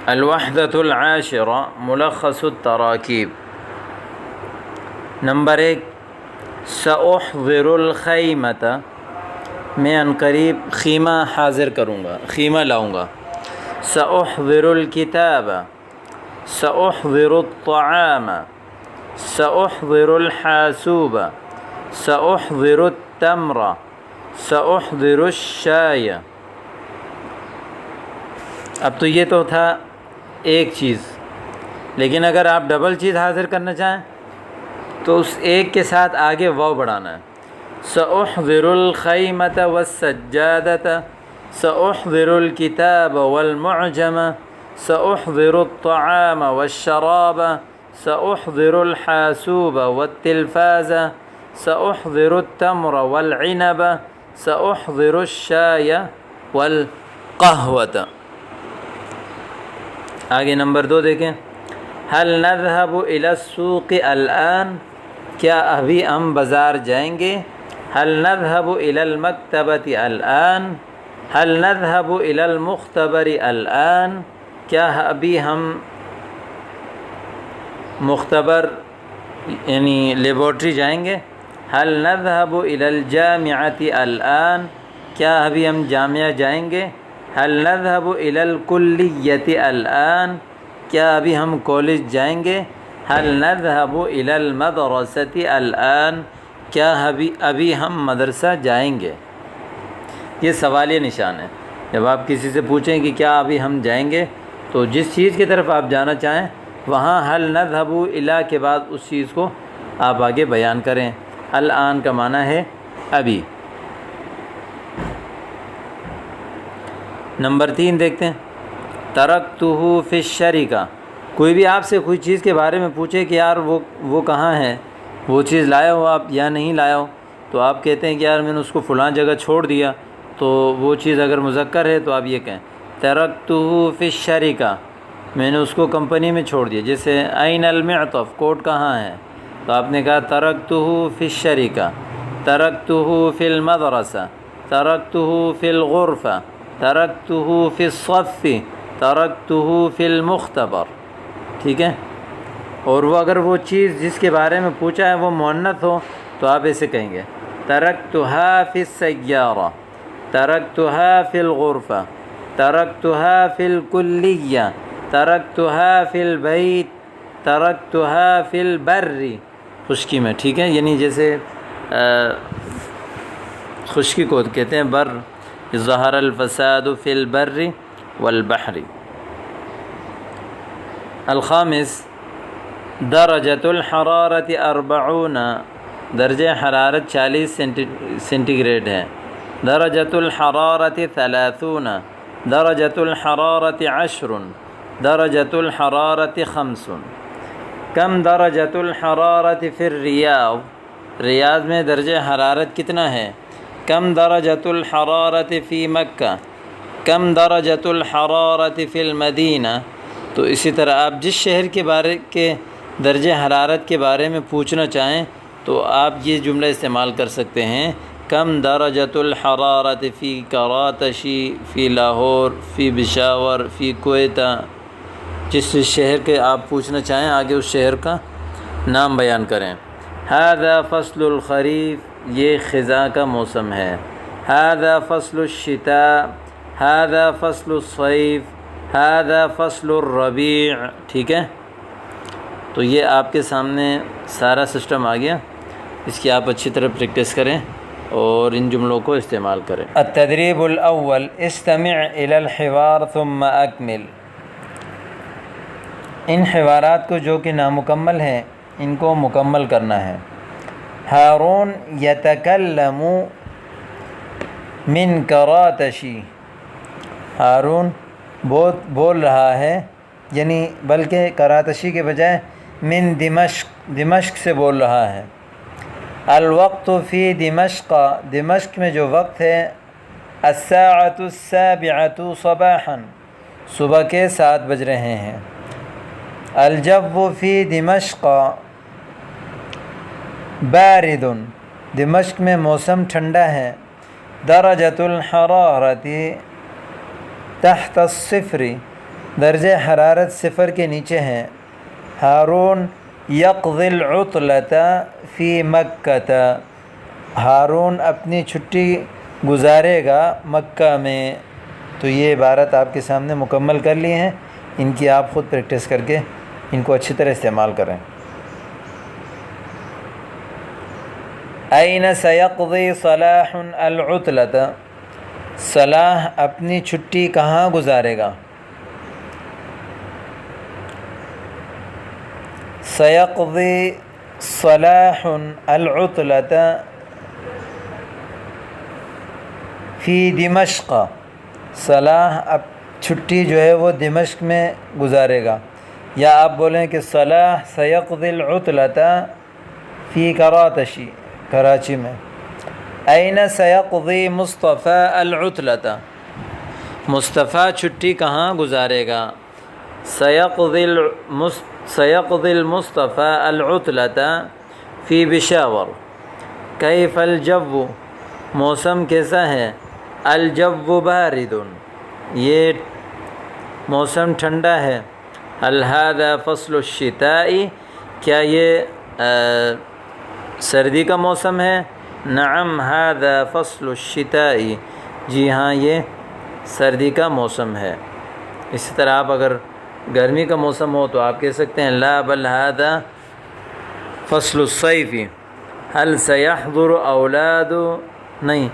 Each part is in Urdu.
الوحدۃ العاشرہ ملخص التراکیب۔ نمبر 1، سأحضر الخیمۃ، میں عنقریب خیمہ حاضر کروں گا، خیمہ لاؤں گا۔ سأحضر الکتاب، سأحضر الطعام، سأحضر الحاسوب، سأحضر التمر، سأحضر الشاي۔ اب تو یہ تو تھا ایک چیز، لیکن اگر آپ ڈبل چیز حاضر کرنا چاہیں تو اس ایک کے ساتھ آگے واو بڑھانا ہے۔ سأحضر الخیمۃ والسجادۃ، سأحضر الکتاب والمعجم، سأحضر الطعام والشراب، سأحضر الحاسوب والتلفاز، سأحضر التمر والعنب، سأحضر الشاي والقہوۃ۔ آگے نمبر 2 دیکھیں، هل نذهب إلى السوق الآن، کیا ابھی ہم بازار جائیں گے؟ هل نذهب إلى المكتبة الآن، هل نذهب إلى المختبر الآن، کیا ابھی ہم مختبر یعنی لیبارٹری جائیں گے؟ هل نذهب إلى الجامعة الآن، کیا ابھی ہم جامعہ جائیں گے؟ هل نذهب إلى الكلية الآن، کیا ابھی ہم کالج جائیں گے؟ هل نذهب إلى المدرسة الآن، کیا ابھی ہم مدرسہ جائیں گے؟ یہ سوالیہ نشان ہے۔ جب آپ کسی سے پوچھیں کہ کیا ابھی ہم جائیں گے، تو جس چیز کی طرف آپ جانا چاہیں وہاں هل نذهب إلى کے بعد اس چیز کو آپ آگے بیان کریں۔ الآن کا معنی ہے ابھی۔ نمبر 3 دیکھتے ہیں، ترکتہ فی الشریکہ، کوئی بھی آپ سے کوئی چیز کے بارے میں پوچھے کہ یار وہ کہاں ہے، وہ چیز لائے ہو آپ یا نہیں لائے ہو، تو آپ کہتے ہیں کہ یار میں نے اس کو فلاں جگہ چھوڑ دیا، تو وہ چیز اگر مذکر ہے تو آپ یہ کہیں ترکتہ فی الشریکہ، میں نے اس کو کمپنی میں چھوڑ دیا۔ جیسے این المعطف، کوٹ کہاں ہے، تو آپ نے کہا ترکتہ فی الشریکہ، ترکتہ فی المدرسہ، ترکتہ فی الغرفہ، ترکتہ فی الصف، ترکتہ فی المختبر۔ ٹھیک ہے، اور وہ اگر وہ چیز جس کے بارے میں پوچھا ہے وہ مؤنث ہو تو آپ ایسے کہیں گے ترکتہا فی السیارہ، ترکتہا فی الغرفہ، ترکتہا فی الکلیہ، ترکتہا فی البیت، ترکتہا فی البر، خشکی میں۔ ٹھیک ہے، یعنی جیسے خشکی کو کہتے ہیں بر، ظہر الفساد فی البر والبحر۔ الخامس، درجۃ الحرارت 40، درجہ حرارت 40 سینٹی گریڈ ہے۔ درجۃ الحرارت 30، درجۃ الحرارت 10، درجۃ الحرارت 5۔ کم درجۃ الحرارت فی الریاض، ریاض میں درجہ حرارت کتنا ہے؟ کم درجۃ الحرارت فی مکہ، کم درجۃ الحرارت فی المدینہ۔ تو اسی طرح آپ جس شہر کے درجہ حرارت کے بارے میں پوچھنا چاہیں تو آپ یہ جملہ استعمال کر سکتے ہیں، کم درجۃ الحرارت فی کراچی، فی لاہور، فی پشاور، فی کوئٹہ۔ جس شہر کے آپ پوچھنا چاہیں آگے اس شہر کا نام بیان کریں۔ ھذا فصل الخریف، یہ خزاں کا موسم ہے۔ ھذا فصل الشتاء، ھذا فصل الصیف، ھذا فصل الربیع۔ ٹھیک ہے، تو یہ آپ کے سامنے سارا سسٹم آ گیا، اس کی آپ اچھی طرح پریکٹس کریں اور ان جملوں کو استعمال کریں۔ التدریب الاول، استمع الی الحوار ثم اکمل۔ ان حوارات کو جو کہ نامکمل ہیں ان کو مکمل کرنا ہے۔ ہارون یتکلم من کراطشی، ہارون بول رہا ہے، یعنی بلکہ کراطشی کے بجائے من دمشق، دمشق سے بول رہا ہے۔ الوقت فی دمشق، دمشق میں جو وقت ہے، الساعۃ السابعۃ صباحا، صبح کے 7 بج رہے ہیں۔ الجو فی دمشق بارد، دمشق میں موسم ٹھنڈا ہے۔ درجۃ الحرارت تحت الصفر، درجہ حرارت صفر کے نیچے ہیں۔ ہارون یقضی العطلۃ فی مکۃ، ہارون اپنی چھٹی گزارے گا مکہ میں۔ تو یہ عبارت آپ کے سامنے مکمل کر لی ہیں، ان کی آپ خود پریکٹس کر کے ان کو اچھی طرح استعمال کریں۔ این سیقضی صلاح العطلۃ، صلاح اپنی چھٹی کہاں گزارے گا؟ سیقضی صلاح العطلۃ فی دمشق، صلاح اب چھٹی جو ہے وہ دمشق میں گزارے گا۔ یا آپ بولیں کہ صلاح سیقضی العطلۃ فی کراتشی، کراچی میں۔ این سیقضی مصطفیٰ العطلۃ، مصطفیٰ چھٹی کہاں گزارے گا؟ سیقضی المصطفیٰ العطلۃ فی پشاور۔ کیف الجو، موسم کیسا ہے؟ الجو بارد، یہ موسم ٹھنڈا ہے۔ هل هذا فصل الشتاء، کیا یہ سردی کا موسم ہے؟ نعم هذا فصل الشتاء، جی ہاں یہ سردی کا موسم ہے۔ اسی طرح آپ اگر گرمی کا موسم ہو تو آپ کہہ سکتے ہیں لا بل هذا فصل الصيف۔ هل سيحضر اولاد، نہیں،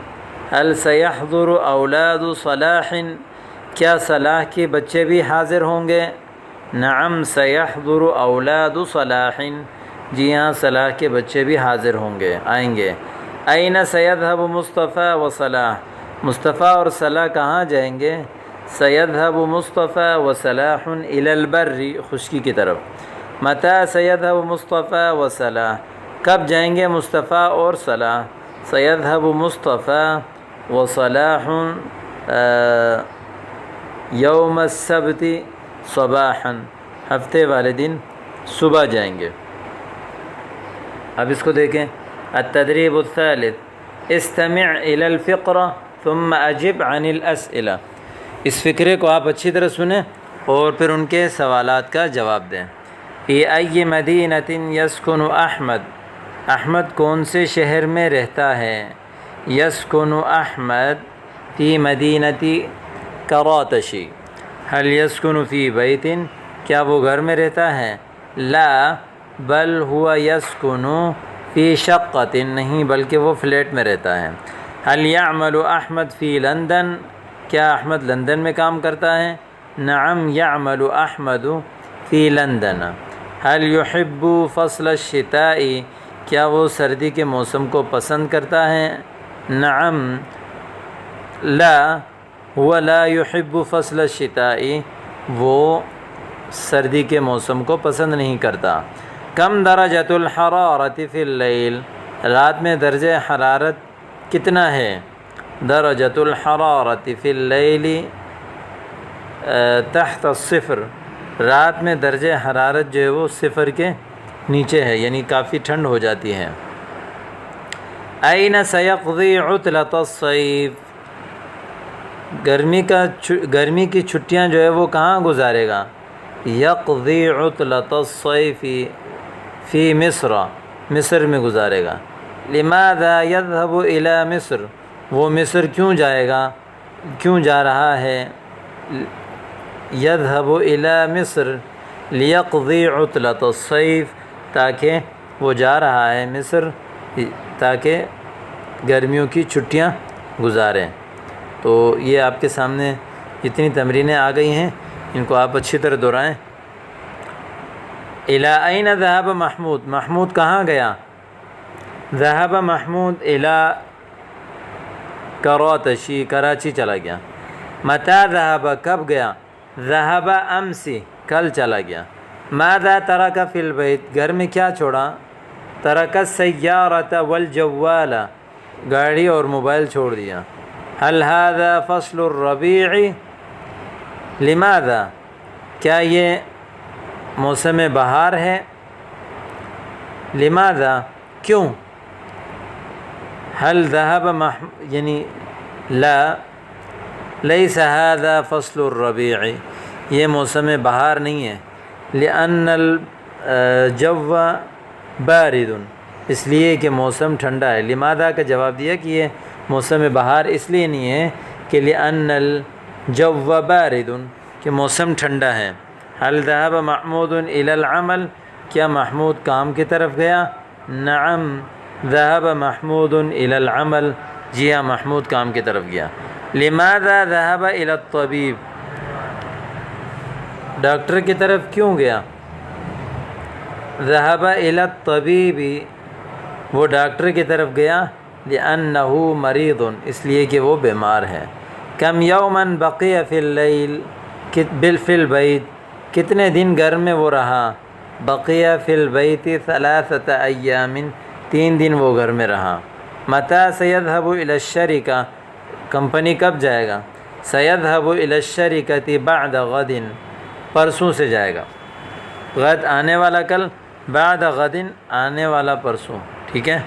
هل سيحضر اولاد صلاح، کیا صلاح کے بچے بھی حاضر ہوں گے؟ نعم سيحضر اولاد صلاح، جی ہاں صلاح کے بچے بھی حاضر ہوں گے، آئیں گے۔ این سيذهب مصطفیٰ و صلاح، مصطفیٰ اور صلاح کہاں جائیں گے؟ سيذهب مصطفیٰ و صلاح الى البر، خشکی کی طرف۔ متى سيذهب مصطفیٰ و صلاح، کب جائیں گے مصطفیٰ اور صلاح؟ سيذهب مصطفیٰ و صلاح یوم السبت صباحا، ہفتے والے دن صبح جائیں گے۔ اب اس کو دیکھیں، التدریب الثالث، استمع الى الفقرہ ثم اجب عن الاسئلہ، اس فقرے کو آپ اچھی طرح سنیں اور پھر ان کے سوالات کا جواب دیں۔ فی ای مدینۃ یسکن احمد، احمد کون سے شہر میں رہتا ہے؟ یسکن احمد فی مدینۃ کراتشی۔ هل یسکن فی بیت، کیا وہ گھر میں رہتا ہے؟ لا بل هو یسکن فی شقۃ، نہیں بلکہ وہ فلیٹ میں رہتا ہے۔ هل یعمل احمد فی لندن، کیا احمد لندن میں کام کرتا ہے؟ نعم یعمل احمد فی لندن۔ هل یحب فصل الشتاء، کیا وہ سردی کے موسم کو پسند کرتا ہے؟ نعم لا هو لا يحب فصل الشتاء، وہ سردی کے موسم کو پسند نہیں کرتا۔ کم درجۃ الحرارۃ فی اللیل، رات میں درجہ حرارت کتنا ہے؟ درجۃ الحرارۃ فی اللیل تحت الصفر، رات میں درجہ حرارت جو ہے وہ صفر کے نیچے ہے، یعنی کافی ٹھنڈ ہو جاتی ہے۔ این سیقضی عطلۃ الصیف، گرمی کی چھٹیاں جو ہے وہ کہاں گزارے گا؟ یقضی عطلۃ الصیف فی مصر، مصر میں گزارے گا۔ لماذا یذهب الی مصر، وہ مصر کیوں جائے گا، کیوں جا رہا ہے؟ یذهب الی مصر لیقضی عطلۃ الصیف، تاکہ وہ جا رہا ہے مصر تاکہ گرمیوں کی چھٹیاں گزاریں۔ تو یہ آپ کے سامنے جتنی تمرینیں آ گئی ہیں ان کو آپ اچھی طرح دہرائیں۔ الی این ذهب محمود، محمود کہاں گیا؟ ذهب محمود الی کراتشی، کراچی چلا گیا۔ متی ذهب، کب گیا؟ ذهب امس، کل چلا گیا۔ ماذا ترک فی البیت، گھر میں کیا چھوڑا؟ ترک السیارۃ والجوال، گاڑی اور موبائل چھوڑ دیا۔ هل هذا فصل الربیع، لماذا، کیا یہ موسم بہار ہے؟ لماذا، کیوں؟ هل ذهب یعنی لا لیس هذا فصل الربیع، یہ موسم بہار نہیں ہے. لأن الجو بارد، اس لیے کہ موسم ٹھنڈا ہے. لماذا کا جواب دیا کہ یہ موسم بہار اس لیے نہیں ہے کہ لأن الجو بارد، کہ موسم ٹھنڈا ہے. هل ذهب محمود إلى العمل، کیا محمود کام کی طرف گیا؟ نعم ذهب محمود إلى العمل، جی ہاں محمود کام کی طرف گیا. لماذا ذهب إلى الطبيب، ڈاکٹر کی طرف کیوں گیا؟ ذهب إلى الطبيب، وہ ڈاکٹر کی طرف گیا. لأنه مريض، اس لیے کہ وہ بیمار ہے. کم یوما بقي في الليل في البيت، کتنے دن گھر میں وہ رہا؟ بقي في البيت 3 أيام، 3 دن وہ گھر میں رہا. متى سيذهب إلى الشركة، کمپنی کب جائے گا؟ سيذهب إلى الشركة بعد غد، پرسوں سے جائے گا. غد آنے والا کل، بعد غد آنے والا پرسوں. ٹھیک ہے.